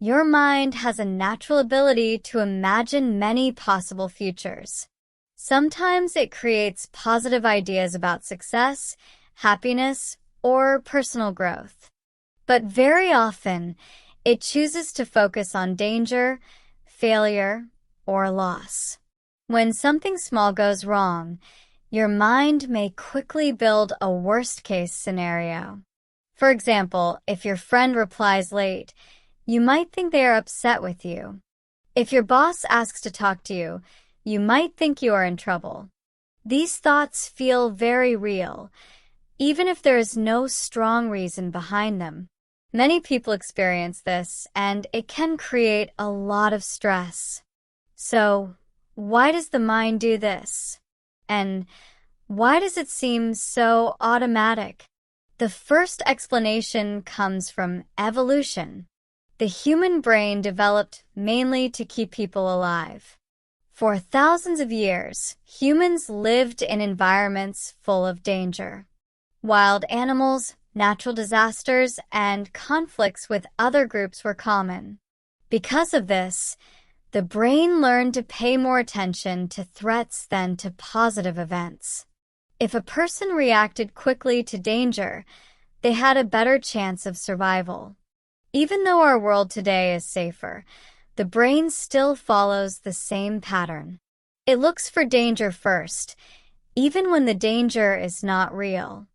Your mind has a natural ability to imagine many possible futures. Sometimes it creates positive ideas about success, happiness, or personal growth. But very often, it chooses to focus on danger, failure, or loss. When something small goes wrong, your mind may quickly build a worst-case scenario. For example, if your friend replies late, you might think they are upset with you. If your boss asks to talk to you, you might think you are in trouble. These thoughts feel very real, even if there is no strong reason behind them. Many people experience this, and it can create a lot of stress. So, why does the mind do this? And why does it seem so automatic? The first explanation comes from evolution. The human brain developed mainly to keep people alive. For thousands of years, humans lived in environments full of danger. Wild animals, natural disasters, and conflicts with other groups were common. Because of this, the brain learned to pay more attention to threats than to positive events. If a person reacted quickly to danger, they had a better chance of survival. Even though our world today is safer, the brain still follows the same pattern. It looks for danger first, even when the danger is not real.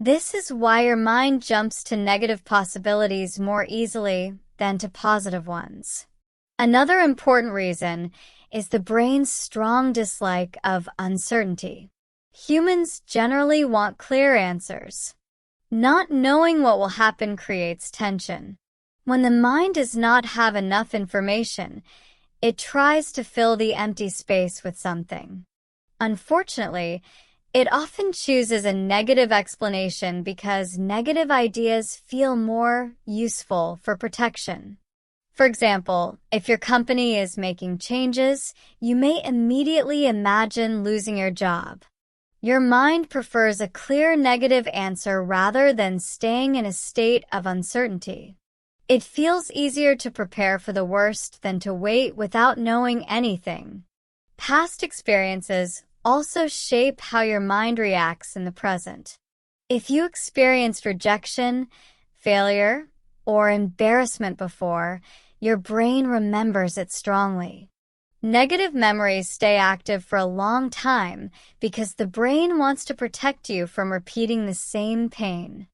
This is why your mind jumps to negative possibilities more easily than to positive ones. Another important reason is the brain's strong dislike of uncertainty. Humans generally want clear answers. Not knowing what will happen creates tension. When the mind does not have enough information, it tries to fill the empty space with something. Unfortunately, it often chooses a negative explanation because negative ideas feel more useful for protection. For example, if your company is making changes, you may immediately imagine losing your job. Your mind prefers a clear negative answer rather than staying in a state of uncertainty. It feels easier to prepare for the worst than to wait without knowing anything. Past experiences also shape how your mind reacts in the present. If you experienced rejection, failure, or embarrassment before, your brain remembers it strongly. Negative memories stay active for a long time because the brain wants to protect you from repeating the same pain.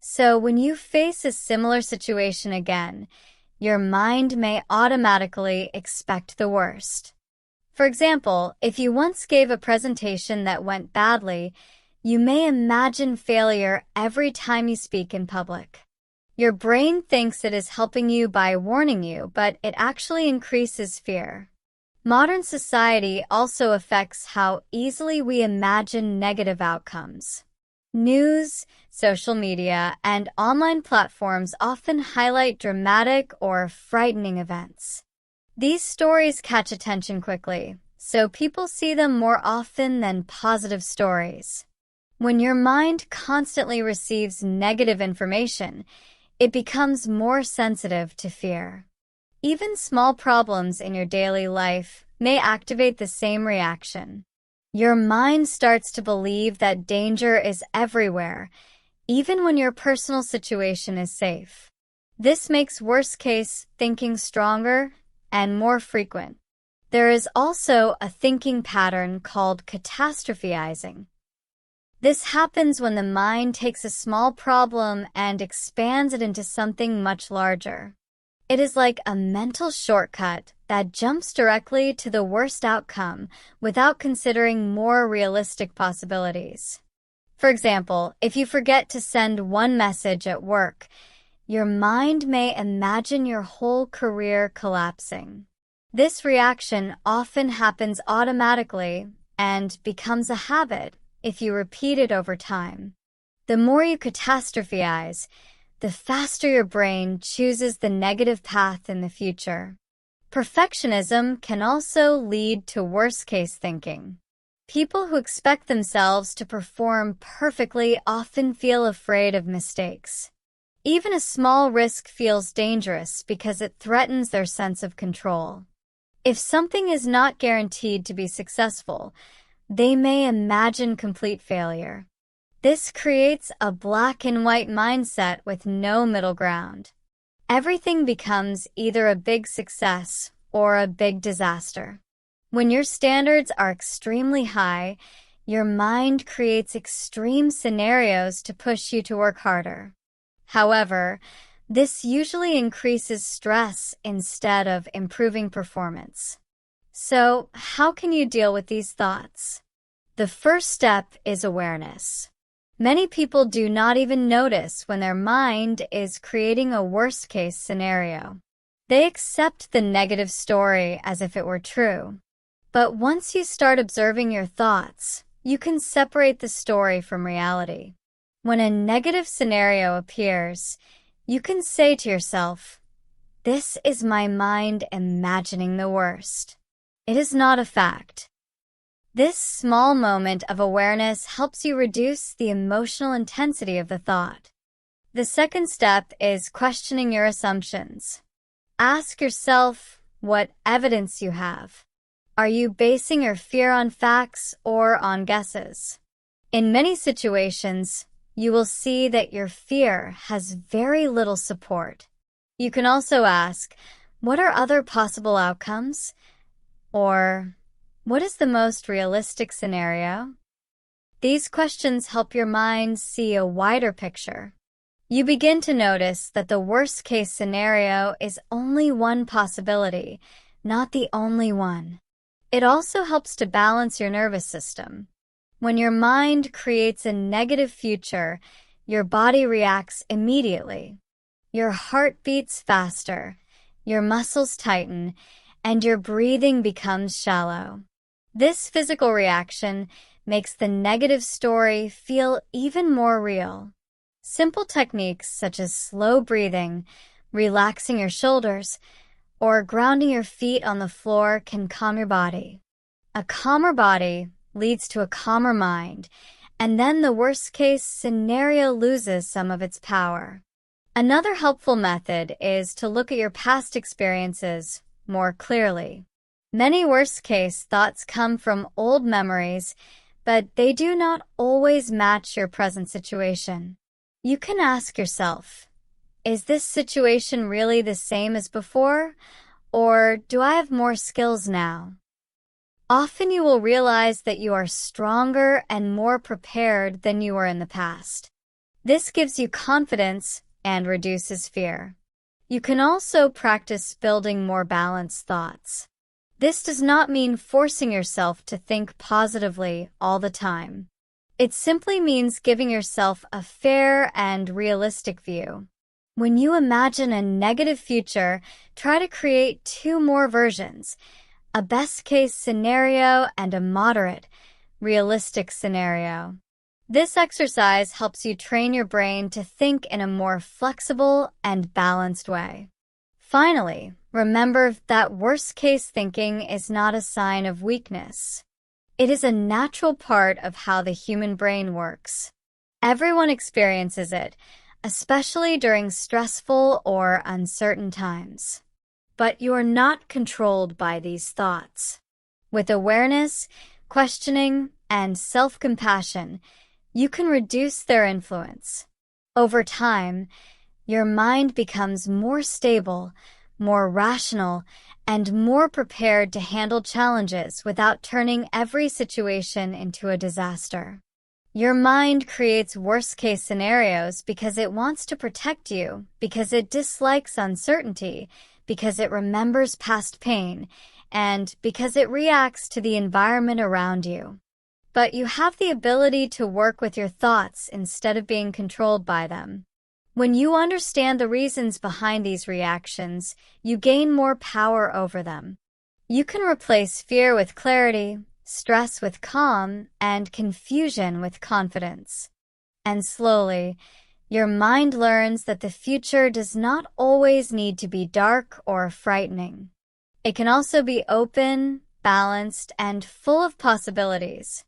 So when you face a similar situation again, your mind may automatically expect the worst. For example, if you once gave a presentation that went badly, you may imagine failure every time you speak in public. Your brain thinks it is helping you by warning you, but it actually increases fear. Modern society also affects how easily we imagine negative outcomes. News, social media, and online platforms often highlight dramatic or frightening events. These stories catch attention quickly, so people see them more often than positive stories. When your mind constantly receives negative information, it becomes more sensitive to fear. Even small problems in your daily life may activate the same reaction. Your mind starts to believe that danger is everywhere, even when your personal situation is safe. This makes worst-case thinking stronger and more frequent. There is also a thinking pattern called catastrophizing. This happens when the mind takes a small problem and expands it into something much larger. It is like a mental shortcut that jumps directly to the worst outcome without considering more realistic possibilities. For example, if you forget to send one message at work, your mind may imagine your whole career collapsing. This reaction often happens automatically and becomes a habit if you repeat it over time. The more you catastrophize, the faster your brain chooses the negative path in the future. Perfectionism can also lead to worst-case thinking. People who expect themselves to perform perfectly often feel afraid of mistakes. Even a small risk feels dangerous because it threatens their sense of control. If something is not guaranteed to be successful, they may imagine complete failure. This creates a black and white mindset with no middle ground. Everything becomes either a big success or a big disaster. When your standards are extremely high, your mind creates extreme scenarios to push you to work harder. However, this usually increases stress instead of improving performance. So, how can you deal with these thoughts? The first step is awareness. Many people do not even notice when their mind is creating a worst-case scenario. They accept the negative story as if it were true. But once you start observing your thoughts, you can separate the story from reality. When a negative scenario appears, you can say to yourself, "This is my mind imagining the worst." It is not a fact. This small moment of awareness helps you reduce the emotional intensity of the thought. The second step is questioning your assumptions. Ask yourself what evidence you have. Are you basing your fear on facts or on guesses? In many situations, you will see that your fear has very little support. You can also ask, what are other possible outcomes? Or, what is the most realistic scenario? These questions help your mind see a wider picture. You begin to notice that the worst-case scenario is only one possibility, not the only one. It also helps to balance your nervous system. When your mind creates a negative future, your body reacts immediately. Your heart beats faster, your muscles tighten, and your breathing becomes shallow. This physical reaction makes the negative story feel even more real. Simple techniques such as slow breathing, relaxing your shoulders, or grounding your feet on the floor can calm your body. A calmer body leads to a calmer mind, and then the worst-case scenario loses some of its power. Another helpful method is to look at your past experiences more clearly. Many worst-case thoughts come from old memories, but they do not always match your present situation. You can ask yourself, is this situation really the same as before, or do I have more skills now? Often you will realize that you are stronger and more prepared than you were in the past. This gives you confidence and reduces fear. You can also practice building more balanced thoughts. This does not mean forcing yourself to think positively all the time. It simply means giving yourself a fair and realistic view. When you imagine a negative future, try to create two more versions, a best-case scenario and a moderate, realistic scenario. This exercise helps you train your brain to think in a more flexible and balanced way. Finally, remember that worst-case thinking is not a sign of weakness. It is a natural part of how the human brain works. Everyone experiences it, especially during stressful or uncertain times. But you are not controlled by these thoughts. With awareness, questioning, and self-compassion, you can reduce their influence. Over time, your mind becomes more stable, more rational, and more prepared to handle challenges without turning every situation into a disaster. Your mind creates worst-case scenarios because it wants to protect you, because it dislikes uncertainty, because it remembers past pain, and because it reacts to the environment around you. But you have the ability to work with your thoughts instead of being controlled by them. When you understand the reasons behind these reactions, you gain more power over them. You can replace fear with clarity, stress with calm, and confusion with confidence. And slowly, your mind learns that the future does not always need to be dark or frightening. It can also be open, balanced, and full of possibilities.